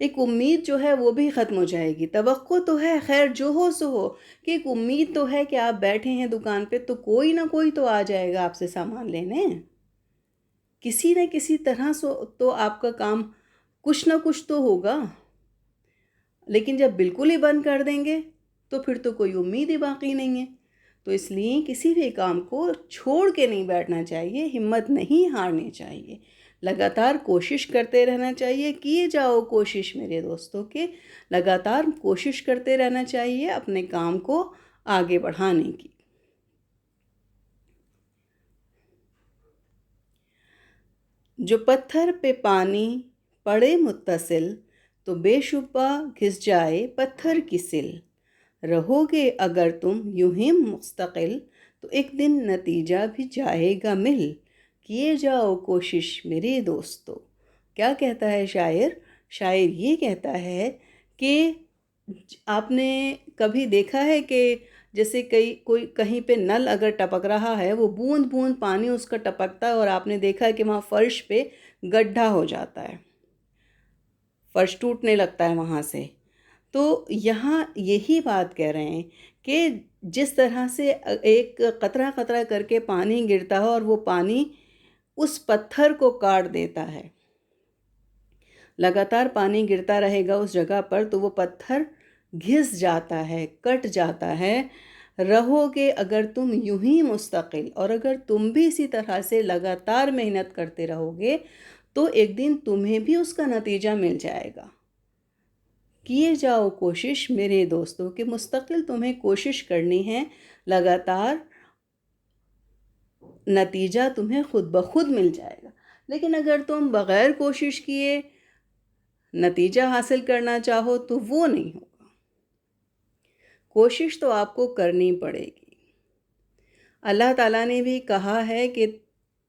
ایک امید جو ہے وہ بھی ختم ہو جائے گی. توقع تو ہے، خیر جو ہو سو ہو، کہ ایک امید تو ہے کہ آپ بیٹھے ہیں دکان پہ تو کوئی نہ کوئی تو آ جائے گا آپ سے سامان لینے. کسی نہ کسی طرح سے تو آپ کا کام کچھ نہ کچھ تو ہوگا. لیکن جب بالکل ہی بند کر دیں گے تو پھر تو کوئی امید ہی باقی نہیں ہے. تو اس لیے کسی بھی کام کو چھوڑ کے نہیں بیٹھنا چاہیے، ہمت نہیں ہارنی چاہیے، لگاتار کوشش کرتے رہنا چاہیے. کیے جاؤ کوشش میرے دوستوں کے، لگاتار کوشش کرتے رہنا چاہیے اپنے کام کو آگے بڑھانے کی. جو پتھر پہ پانی پڑے متصل تو بے شبہ گھس جائے پتھر کی سل. رہو گے اگر تم یوں ہی مستقل تو ایک دن نتیجہ بھی جائے گا مل. کیے جاؤ کوشش میرے دوستو. کیا کہتا ہے شاعر؟ شاعر یہ کہتا ہے کہ آپ نے کبھی دیکھا ہے کہ جیسے کوئی کہیں پہ نل اگر ٹپک رہا ہے، وہ بوند بوند پانی اس کا ٹپکتا ہے اور آپ نے دیکھا ہے کہ وہاں فرش پہ گڈھا ہو جاتا ہے، فرش ٹوٹنے لگتا ہے وہاں سے. تو یہاں یہی بات کہہ رہے ہیں کہ جس طرح سے ایک قطرہ قطرہ کر کے پانی گرتا ہے اور وہ پانی اس پتھر کو کاٹ دیتا ہے، لگاتار پانی گرتا رہے گا اس جگہ پر تو وہ پتھر گھس جاتا ہے، کٹ جاتا ہے. رہو گے اگر تم یوں ہی مستقل، اور اگر تم بھی اسی طرح سے لگاتار محنت کرتے رہو گے تو ایک دن تمہیں بھی اس کا نتیجہ مل جائے گا. کیے جاؤ کوشش میرے دوستوں کہ مستقل تمہیں کوشش کرنی ہے، لگاتار نتیجہ تمہیں خود بخود مل جائے گا. لیکن اگر تم بغیر کوشش کیے نتیجہ حاصل کرنا چاہو تو وہ نہیں ہوگا. کوشش تو آپ کو کرنی پڑے گی. اللہ تعالیٰ نے بھی کہا ہے کہ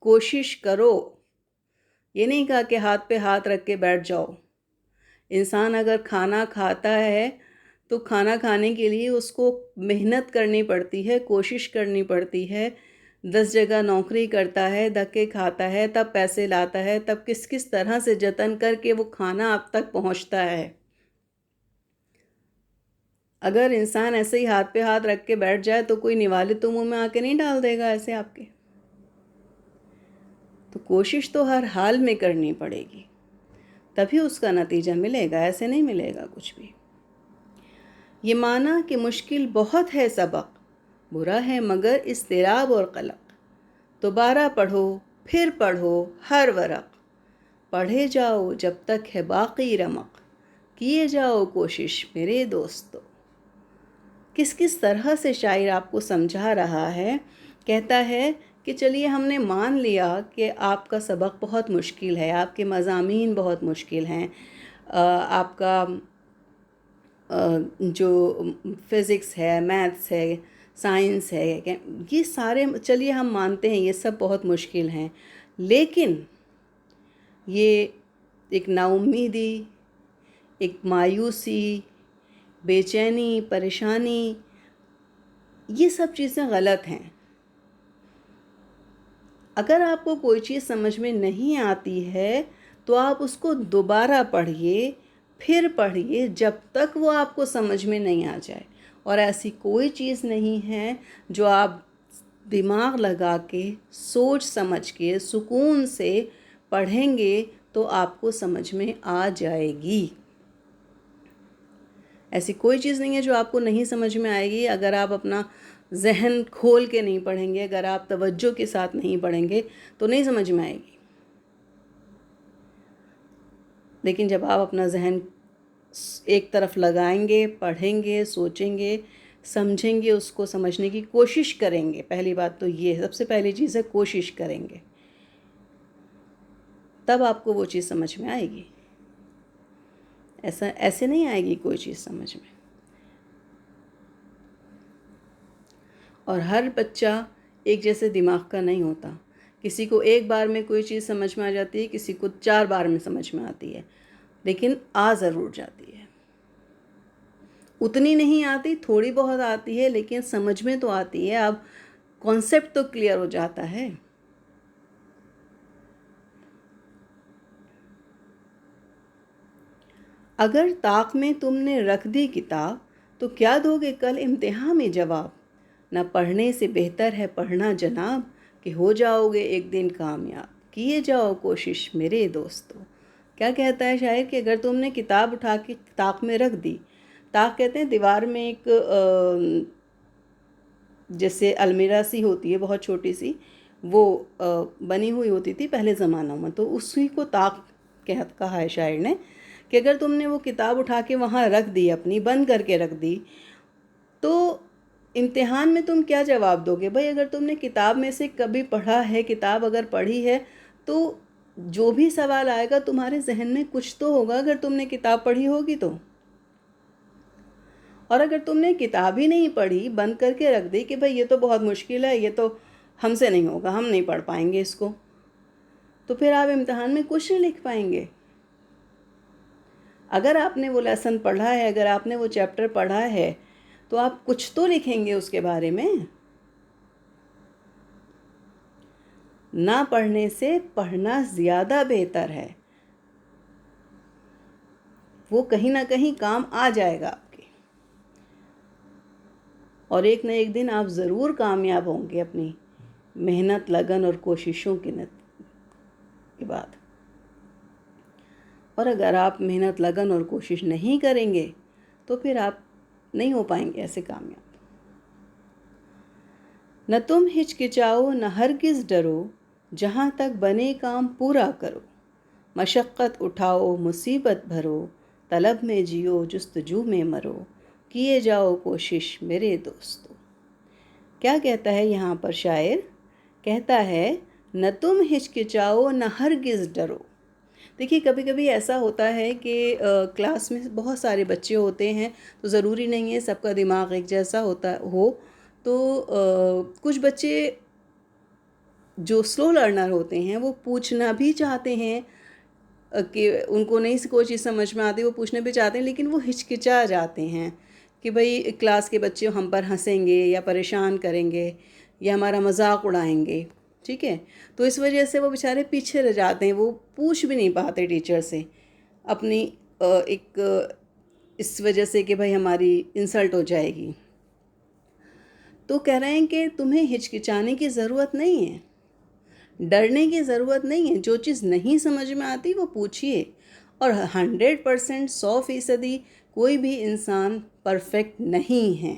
کوشش کرو، یہ نہیں کہا کہ ہاتھ پہ ہاتھ رکھ کے بیٹھ جاؤ. انسان اگر کھانا کھاتا ہے تو کھانا کھانے کے لیے اس کو محنت کرنی پڑتی ہے، کوشش کرنی پڑتی ہے. 10 جگہ نوکری کرتا ہے، دھکے کھاتا ہے، تب پیسے لاتا ہے، تب کس کس طرح سے جتن کر کے وہ کھانا آپ تک پہنچتا ہے. اگر انسان ایسے ہی ہاتھ پہ ہاتھ رکھ کے بیٹھ جائے تو کوئی نوالے تو منہ میں آ کے نہیں ڈال دے گا ایسے آپ کے. تو کوشش تو ہر حال میں کرنی پڑے گی، تبھی اس کا نتیجہ ملے گا، ایسے نہیں ملے گا کچھ بھی. یہ مانا کہ مشکل بہت ہے سبق، برا ہے مگر اضطراب اور قلق. دوبارہ پڑھو پھر پڑھو ہر ورق، پڑھے جاؤ جب تک ہے باقی رمق. کیے جاؤ کوشش میرے دوستو. کس کس طرح سے شاعر آپ کو سمجھا رہا ہے. کہتا ہے کہ چلیے ہم نے مان لیا کہ آپ کا سبق بہت مشکل ہے، آپ کے مضامین بہت مشکل ہیں، آپ کا جو فزکس ہے، میتھس ہے، سائنس ہے، یہ سارے چلیے ہم مانتے ہیں یہ سب بہت مشکل ہیں. لیکن یہ ایک نا امیدی، ایک مایوسی، بے چینی، پریشانی، یہ سب چیزیں غلط ہیں. اگر آپ کو کوئی چیز سمجھ میں نہیں آتی ہے تو آپ اس کو دوبارہ پڑھیے، پھر پڑھیے جب تک وہ آپ کو سمجھ میں نہیں آ جائے. اور ایسی کوئی چیز نہیں ہے جو آپ دماغ لگا کے سوچ سمجھ کے سکون سے پڑھیں گے تو آپ کو سمجھ میں آ جائے گی. ایسی کوئی چیز نہیں ہے جو آپ کو نہیں سمجھ میں آئے گی. اگر آپ اپنا ذہن کھول کے نہیں پڑھیں گے، اگر آپ توجہ کے ساتھ نہیں پڑھیں گے تو نہیں سمجھ میں آئے گی. لیکن جب آپ اپنا ذہن ایک طرف لگائیں گے، پڑھیں گے، سوچیں گے، سمجھیں گے، اس کو سمجھنے کی کوشش کریں گے، پہلی بات تو یہ سب سے پہلی چیز ہے کوشش کریں گے، تب آپ کو وہ چیز سمجھ میں آئے گی. ایسے نہیں آئے گی کوئی چیز سمجھ میں. اور ہر بچہ ایک جیسے دماغ کا نہیں ہوتا. کسی کو ایک بار میں کوئی چیز سمجھ میں آ جاتی ہے، کسی کو 4 بار میں سمجھ میں آتی ہے، لیکن آ ضرور جاتی ہے. اتنی نہیں آتی، تھوڑی بہت آتی ہے، لیکن سمجھ میں تو آتی ہے. اب کانسیپٹ تو کلیئر ہو جاتا ہے. اگر طاق میں تم نے رکھ دی کتاب تو کیا دو گے کل امتحان میں جواب؟ نہ پڑھنے سے بہتر ہے پڑھنا جناب، کہ ہو جاؤ گے ایک دن کامیاب، کیے جاؤ کوشش میرے دوستو۔ کیا کہتا ہے شاعر کہ اگر تم نے کتاب اٹھا کے طاق میں رکھ دی، طاق کہتے ہیں دیوار میں ایک جیسے المیرا سی ہوتی ہے بہت چھوٹی سی، وہ بنی ہوئی ہوتی تھی پہلے زمانوں میں، تو اسی کو طاق کہا ہے شاعر نے کہ اگر تم نے وہ کتاب اٹھا کے وہاں رکھ دی، اپنی بند کر کے رکھ دی، تو امتحان میں تم کیا جواب دو گے؟ بھائی اگر تم نے کتاب میں سے کبھی پڑھا ہے، کتاب اگر پڑھی ہے، تو جو بھی سوال آئے گا تمہارے ذہن میں کچھ تو ہوگا اگر تم نے کتاب پڑھی ہوگی تو۔ اور اگر تم نے کتاب ہی نہیں پڑھی، بند کر کے رکھ دی کہ بھائی یہ تو بہت مشکل ہے، یہ تو ہم سے نہیں ہوگا، ہم نہیں پڑھ پائیں گے اس کو، تو پھر آپ امتحان میں کچھ نہیں لکھ پائیں گے۔ اگر آپ نے وہ لیسن پڑھا ہے، اگر آپ نے وہ چیپٹر پڑھا ہے، تو آپ کچھ تو لکھیں گے اس کے بارے میں۔ نہ پڑھنے سے پڑھنا زیادہ بہتر ہے، وہ کہیں نہ کہیں کام آ جائے گا آپ کے، اور ایک نہ ایک دن آپ ضرور کامیاب ہوں گے اپنی محنت، لگن اور کوششوں کے بعد۔ اور اگر آپ محنت، لگن اور کوشش نہیں کریں گے تو پھر آپ نہیں ہو پائیں گے ایسے کامیاب۔ نہ تم ہچکچاؤ نہ ہرگز ڈرو، جہاں تک بنے کام پورا کرو، مشقت اٹھاؤ مصیبت بھرو، طلب میں جیو جستجو میں مرو، کیے جاؤ کوشش میرے دوستو۔ کیا کہتا ہے یہاں پر شاعر؟ کہتا ہے نہ تم ہچکچاؤ نہ ہرگز ڈرو۔ دیکھیے کبھی کبھی ایسا ہوتا ہے کہ کلاس میں بہت سارے بچے ہوتے ہیں، تو ضروری نہیں ہے سب کا دماغ ایک جیسا ہو، تو کچھ بچے جو سلو لرنر ہوتے ہیں وہ پوچھنا بھی چاہتے ہیں کہ ان کو نہیں کوئی چیز سمجھ میں آتی، وہ پوچھنا بھی چاہتے ہیں لیکن وہ ہچکچا جاتے ہیں کہ بھئی کلاس کے بچے ہم پر ہنسیں گے یا پریشان کریں گے یا ہمارا مذاق اڑائیں گے، ٹھیک ہے؟ تو اس وجہ سے وہ بیچارے پیچھے رہ جاتے ہیں، وہ پوچھ بھی نہیں پاتے ٹیچر سے اپنی ایک اس وجہ سے کہ بھئی ہماری انسلٹ ہو جائے گی۔ تو کہہ رہے ہیں کہ تمہیں ہچکچانے کی ضرورت نہیں ہے، ڈرنے کی ضرورت نہیں ہے، جو چیز نہیں سمجھ میں آتی وہ پوچھیے، اور 100%، 100% کوئی بھی انسان پرفیکٹ نہیں ہے۔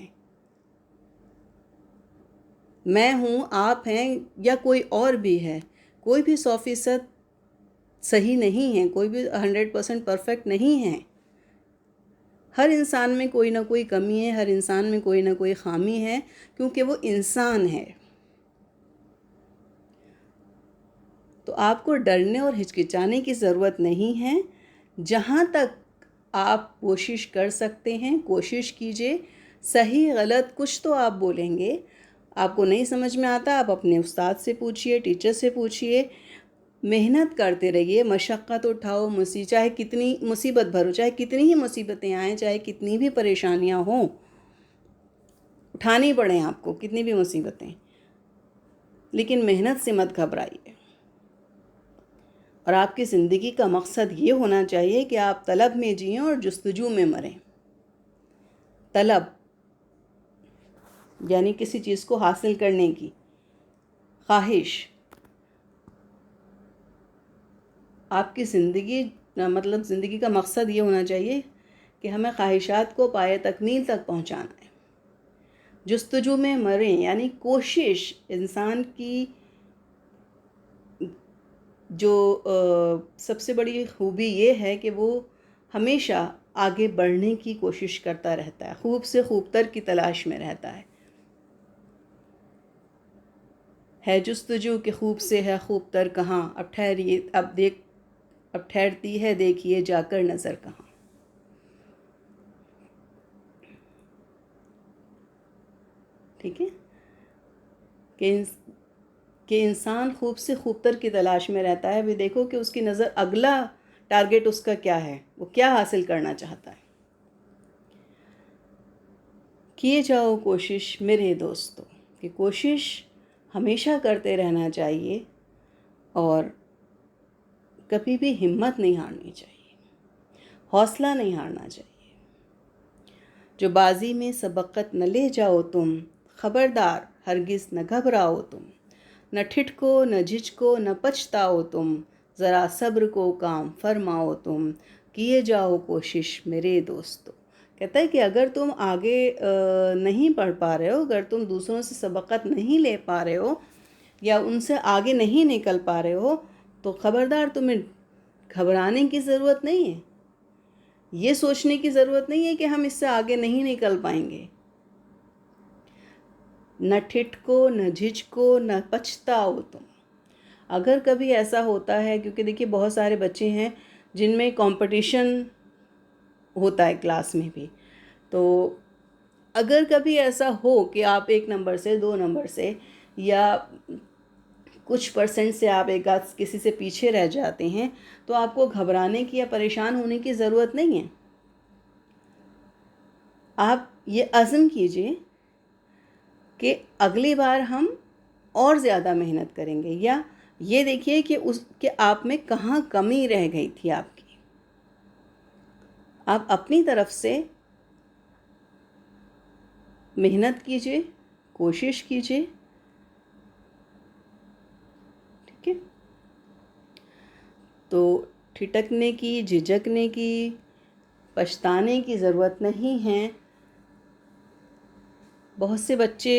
میں ہوں، آپ ہیں، یا کوئی اور بھی ہے، کوئی بھی 100% صحیح نہیں ہے، کوئی بھی 100% پرفیکٹ نہیں ہے۔ ہر انسان میں کوئی نہ کوئی کمی ہے، ہر انسان میں کوئی نہ کوئی خامی ہے، کیونکہ وہ انسان ہے۔ تو آپ کو ڈرنے اور ہچکچانے کی ضرورت نہیں ہے، جہاں تک آپ کوشش کر سکتے ہیں کوشش کیجئے، صحیح غلط کچھ تو آپ بولیں گے، آپ کو نہیں سمجھ میں آتا آپ اپنے استاد سے پوچھئے، ٹیچر سے پوچھئے، محنت کرتے رہیے، مشقت اٹھاؤ، چاہے کتنی مصیبت بھرو، چاہے کتنی ہی مصیبتیں آئیں، چاہے کتنی بھی پریشانیاں ہوں، اٹھانی پڑیں آپ کو کتنی بھی مصیبتیں، لیکن محنت سے مت گھبرائیے۔ اور آپ کی زندگی کا مقصد یہ ہونا چاہیے کہ آپ طلب میں جئیں اور جستجو میں مریں۔ طلب یعنی کسی چیز کو حاصل کرنے کی خواہش، آپ کی زندگی مطلب زندگی کا مقصد یہ ہونا چاہیے کہ ہمیں خواہشات کو پائے تکمیل تک پہنچانا ہے۔ جستجو میں مریں یعنی کوشش، انسان کی جو سب سے بڑی خوبی یہ ہے کہ وہ ہمیشہ آگے بڑھنے کی کوشش کرتا رہتا ہے، خوب سے خوب تر کی تلاش میں رہتا ہے جستجو کہ خوب سے ہے خوب تر کہاں، اب ٹھہریے اب ٹھہرتی ہے دیکھیے جا کر نظر کہاں۔ ٹھیک ہے کہ انسان خوب سے خوب تر کی تلاش میں رہتا ہے، بھی دیکھو کہ اس کی نظر اگلا ٹارگٹ اس کا کیا ہے، وہ کیا حاصل کرنا چاہتا ہے۔ کیے جاؤ کوشش میرے دوستو، کہ کوشش ہمیشہ کرتے رہنا چاہیے اور کبھی بھی ہمت نہیں ہارنی چاہیے۔ حوصلہ نہیں ہارنا چاہیے۔ جو بازی میں سبقت نہ لے جاؤ تم، خبردار ہرگز نہ گھبراؤ تم، نہ ٹھٹکو نہ جھجکو نہ پچھتاؤ تم، ذرا صبر کو کام فرماؤ تم، کیے جاؤ کوشش میرے دوستو۔ کہتا ہے کہ اگر تم آگے نہیں پڑھ پا رہے ہو، اگر تم دوسروں سے سبقت نہیں لے پا رہے ہو یا ان سے آگے نہیں نکل پا رہے ہو، تو خبردار تمہیں گھبرانے کی ضرورت نہیں ہے، یہ سوچنے کی ضرورت نہیں ہے کہ ہم اس سے آگے نہیں نکل پائیں گے۔ نہ ٹھٹکو نہ جھجکو نہ پچھتاؤ تم۔ اگر کبھی ایسا ہوتا ہے، کیونکہ دیکھیے بہت سارے بچے ہیں جن میں کمپٹیشن ہوتا ہے کلاس میں بھی، تو اگر کبھی ایسا ہو کہ آپ 1 نمبر سے 2 نمبر سے یا کچھ پرسنٹ سے آپ ایک آدھ کسی سے پیچھے رہ جاتے ہیں، تو آپ کو گھبرانے کی یا پریشان ہونے کی ضرورت نہیں ہے۔ آپ یہ عزم کیجئے کہ اگلی بار ہم اور زیادہ محنت کریں گے، یا یہ دیکھیے کہ آپ میں کہاں کمی رہ گئی تھی آپ کی۔ آپ اپنی طرف سے محنت کیجئے، کوشش کیجئے، ٹھیک ہے؟ تو ٹھٹکنے کی، جھجکنے کی، پچھتانے کی ضرورت نہیں ہے۔ بہت سے بچے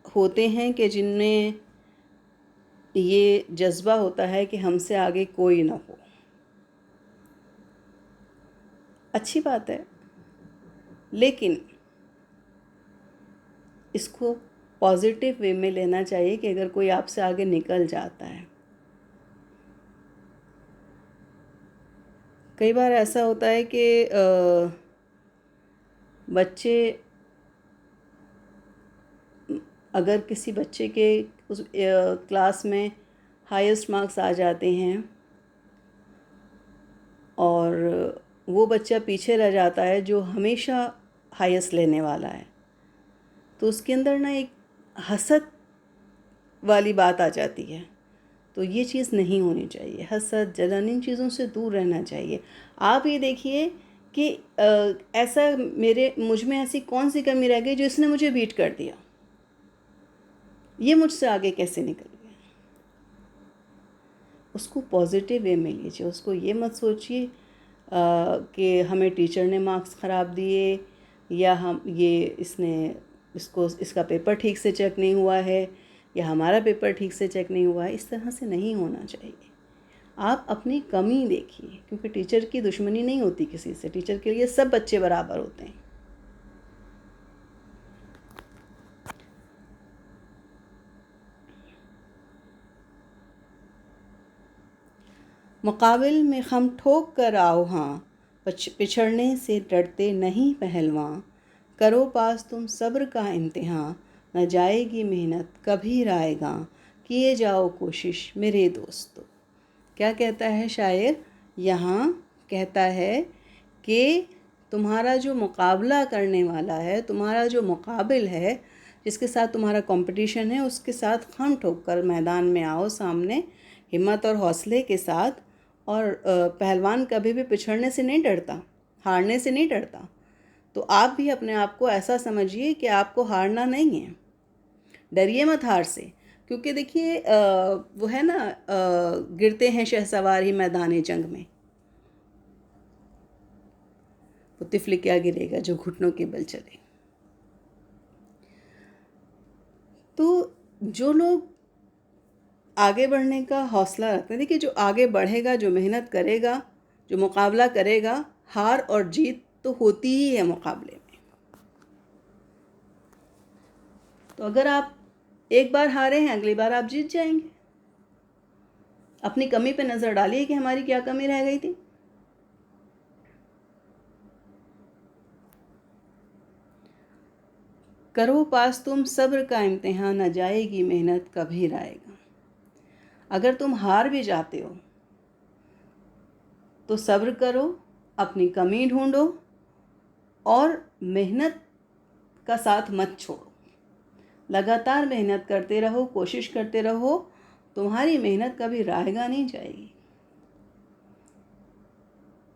ہوتے ہیں کہ جن میں یہ جذبہ ہوتا ہے کہ ہم سے آگے کوئی نہ ہو۔ اچھی بات ہے، لیکن اس کو پازیٹیو وے میں لینا چاہیے کہ اگر کوئی آپ سے آگے نکل جاتا ہے۔ کئی بار ایسا ہوتا ہے کہ بچے، اگر کسی بچے کے اس کلاس میں ہائیسٹ مارکس آ جاتے ہیں اور وہ بچہ پیچھے رہ جاتا ہے جو ہمیشہ ہائیسٹ لینے والا ہے، تو اس کے اندر ایک حسد والی بات آ جاتی ہے۔ تو یہ چیز نہیں ہونی چاہیے، حسد، جلن، ان چیزوں سے دور رہنا چاہیے۔ آپ یہ دیکھیے کہ ایسا مجھ میں ایسی کون سی کمی رہ گئی جو اس نے مجھے بیٹ کر دیا، یہ مجھ سے آگے کیسے نکل گیا۔ اس کو پازیٹیو وے میں لیجیے، اس کو یہ مت سوچیے کہ ہمیں ٹیچر نے مارکس خراب دیے، یا اس کا پیپر ٹھیک سے چیک نہیں ہوا ہے، یا ہمارا پیپر ٹھیک سے چیک نہیں ہوا ہے۔ اس طرح سے نہیں ہونا چاہیے۔ آپ اپنی کمی دیکھیے، کیونکہ ٹیچر کی دشمنی نہیں ہوتی کسی سے، ٹیچر کے لیے سب بچے برابر ہوتے ہیں۔ مقابل میں خم ٹھوک کر آؤ ہاں، پچھڑنے سے ڈرتے نہیں پہلواں، کرو پاس تم صبر کا امتحان، نہ جائے گی محنت کبھی رائے گاں، کیے جاؤ کوشش میرے دوستو۔ کیا کہتا ہے شاعر یہاں؟ کہتا ہے کہ تمہارا جو مقابلہ کرنے والا ہے، تمہارا جو مقابل ہے، جس کے ساتھ تمہارا کمپٹیشن ہے، اس کے ساتھ خم ٹھوک کر میدان میں آؤ سامنے، ہمت اور حوصلے کے ساتھ۔ اور پہلوان کبھی بھی پچھڑنے سے نہیں ڈرتا، ہارنے سے نہیں ڈرتا۔ تو آپ بھی اپنے آپ کو ایسا سمجھیے کہ آپ کو ہارنا نہیں ہے، ڈریے مت ہار سے، کیونکہ دیکھیے وہ ہے نا، گرتے ہیں شہسوار ہی میدان جنگ میں، وہ طفل کیا گرے گا جو گھٹنوں کے بل چلے۔ تو جو لوگ آگے بڑھنے کا حوصلہ رکھتے ہیں، دیکھیے جو آگے بڑھے گا، جو محنت کرے گا، جو مقابلہ کرے گا، ہار اور جیت تو ہوتی ہی ہے مقابلے میں۔ تو اگر آپ ایک بار ہارے ہیں، اگلی بار آپ جیت جائیں گے۔ اپنی کمی پہ نظر ڈالیے کہ ہماری کیا کمی رہ گئی تھی۔ کرو پاس تم صبر کا امتحان، نہ جائے گی محنت کبھی رائے گا۔ اگر تم ہار بھی جاتے ہو تو صبر کرو، اپنی کمی ڈھونڈو اور محنت کا ساتھ مت چھوڑو، لگاتار محنت کرتے رہو، کوشش کرتے رہو، تمہاری محنت کبھی رائے گا نہیں جائے گی۔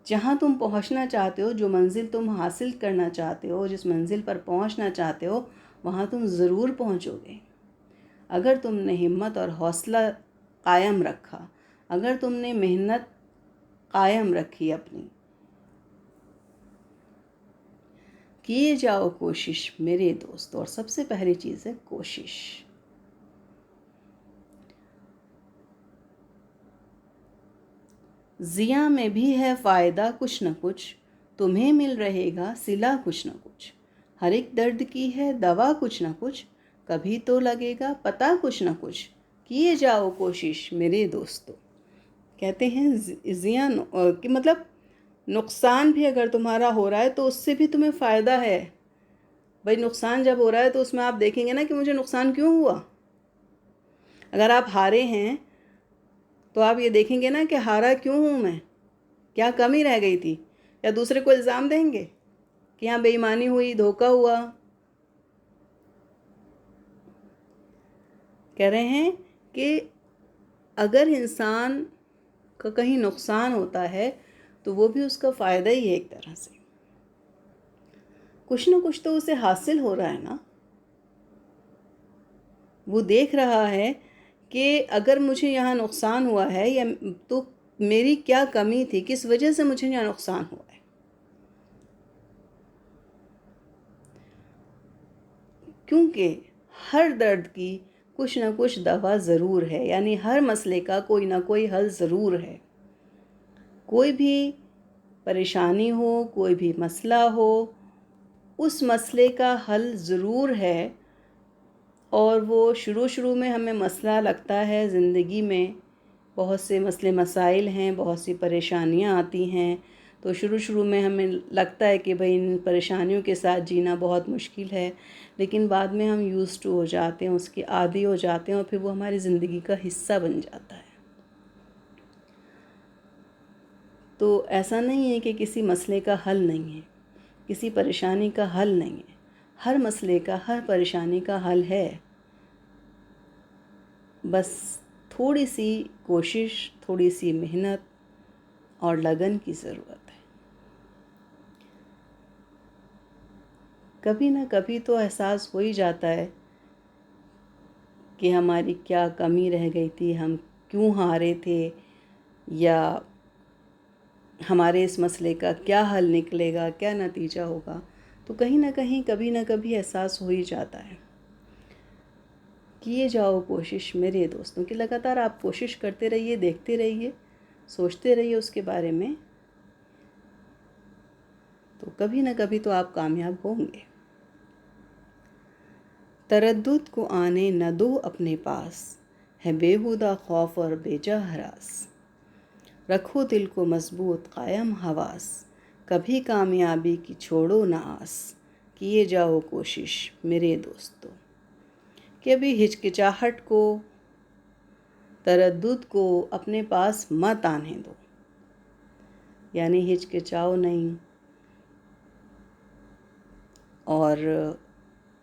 جہاں تم پہنچنا چاہتے ہو، جو منزل تم حاصل کرنا چاہتے ہو، جس منزل پر پہنچنا چاہتے ہو، وہاں تم ضرور پہنچو گے اگر تم نے ہمت اور حوصلہ قائم رکھا، اگر تم نے محنت قائم رکھی اپنی۔ کیے جاؤ کوشش میرے دوست، اور سب سے پہلی چیز ہے کوشش۔ زیاں میں بھی ہے فائدہ کچھ نہ کچھ، تمہیں مل رہے گا صلہ کچھ نہ کچھ۔ ہر ایک درد کی ہے دوا کچھ نہ کچھ، کبھی تو لگے گا پتہ کچھ نہ کچھ۔ کیے جاؤ کوشش میرے دوستو۔ کہتے ہیں زیاں کہ مطلب نقصان بھی اگر تمہارا ہو رہا ہے تو اس سے بھی تمہیں فائدہ ہے۔ بھائی نقصان جب ہو رہا ہے تو اس میں آپ دیکھیں گے نا کہ مجھے نقصان کیوں ہوا۔ اگر آپ ہارے ہیں تو آپ یہ دیکھیں گے نا کہ ہارا کیوں ہوں میں، کیا کمی رہ گئی تھی، یا دوسرے کو الزام دیں گے کہ یہاں بے ایمانی ہوئی، دھوکہ ہوا۔ کہہ رہے ہیں کہ اگر انسان کا کہیں نقصان ہوتا ہے تو وہ بھی اس کا فائدہ ہی ہے ایک طرح سے، کچھ نہ کچھ تو اسے حاصل ہو رہا ہے نا۔ وہ دیکھ رہا ہے کہ اگر مجھے یہاں نقصان ہوا ہے یا تو میری کیا کمی تھی، کس وجہ سے مجھے یہاں نقصان ہوا ہے۔ کیونکہ ہر درد کی کچھ نہ کچھ دوا ضرور ہے، یعنی ہر مسئلے کا کوئی نہ کوئی حل ضرور ہے۔ کوئی بھی پریشانی ہو، کوئی بھی مسئلہ ہو، اس مسئلے کا حل ضرور ہے۔ اور وہ شروع میں ہمیں مسئلہ لگتا ہے، زندگی میں بہت سے مسئلے مسائل ہیں، بہت سی پریشانیاں آتی ہیں، تو شروع میں ہمیں لگتا ہے کہ بھئی ان پریشانیوں کے ساتھ جینا بہت مشکل ہے، لیکن بعد میں ہم یوزڈ ہو جاتے ہیں، اس کے عادی ہو جاتے ہیں، اور پھر وہ ہماری زندگی کا حصہ بن جاتا ہے۔ تو ایسا نہیں ہے کہ کسی مسئلے کا حل نہیں ہے، کسی پریشانی کا حل نہیں ہے۔ ہر مسئلے کا، ہر پریشانی کا حل ہے، بس تھوڑی سی کوشش، تھوڑی سی محنت اور لگن کی ضرورت ہے۔ کبھی نہ کبھی تو احساس ہو ہی جاتا ہے کہ ہماری کیا کمی رہ گئی تھی، ہم کیوں ہارے تھے، یا ہمارے اس مسئلے کا کیا حل نکلے گا، کیا نتیجہ ہوگا۔ تو کہیں نہ کہیں کبھی نہ کبھی احساس ہو ہی جاتا ہے۔ کیے جاؤ کوشش میرے دوستوں، کہ لگاتار آپ کوشش کرتے رہیے، دیکھتے رہیے، سوچتے رہیے اس کے بارے میں، تو کبھی نہ کبھی تو آپ کامیاب ہوں گے۔ تردد کو آنے نہ دو اپنے پاس، ہے بیہودہ خوف اور بے جا ہراس۔ رکھو دل کو مضبوط قائم حواس، کبھی کامیابی کی چھوڑو نہ آس۔ کیے جاؤ کوشش میرے دوستو، کہ ابھی ہچکچاہٹ کو، تردد کو اپنے پاس مت آنے دو، یعنی ہچکچاؤ نہیں، اور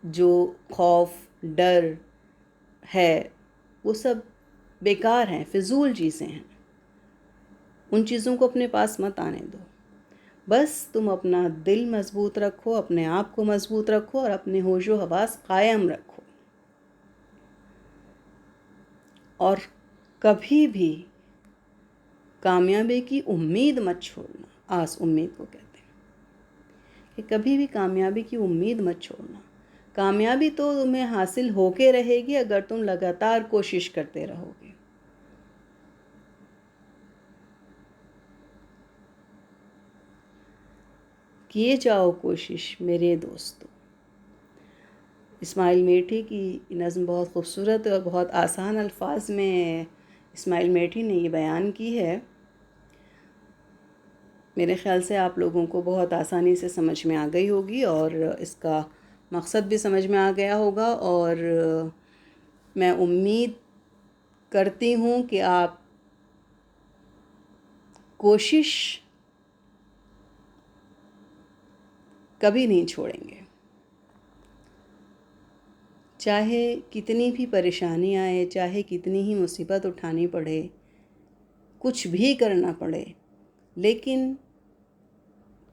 جو خوف، ڈر ہے وہ سب بیکار ہیں، فضول چیزیں ہیں، ان چیزوں کو اپنے پاس مت آنے دو۔ بس تم اپنا دل مضبوط رکھو، اپنے آپ کو مضبوط رکھو، اور اپنے ہوش و حواس قائم رکھو، اور کبھی بھی کامیابی کی امید مت چھوڑنا۔ آس امید کو کہتے ہیں، کہ کبھی بھی کامیابی کی امید مت چھوڑنا۔ کامیابی تو تمہیں حاصل ہو کے رہے گی اگر تم لگاتار کوشش کرتے رہو گے۔ کیے جاؤ کوشش میرے دوستو۔ اسماعیل میٹھی کی نظم بہت خوبصورت اور بہت آسان الفاظ میں اسماعیل میٹھی نے یہ بیان کی ہے۔ میرے خیال سے آپ لوگوں کو بہت آسانی سے سمجھ میں آ گئی ہوگی، اور اس کا مقصد بھی سمجھ میں آ گیا ہوگا، اور میں امید کرتی ہوں کہ آپ کوشش کبھی نہیں چھوڑیں گے، چاہے کتنی بھی پریشانی آئے، چاہے کتنی ہی مصیبت اٹھانی پڑے، کچھ بھی کرنا پڑے، لیکن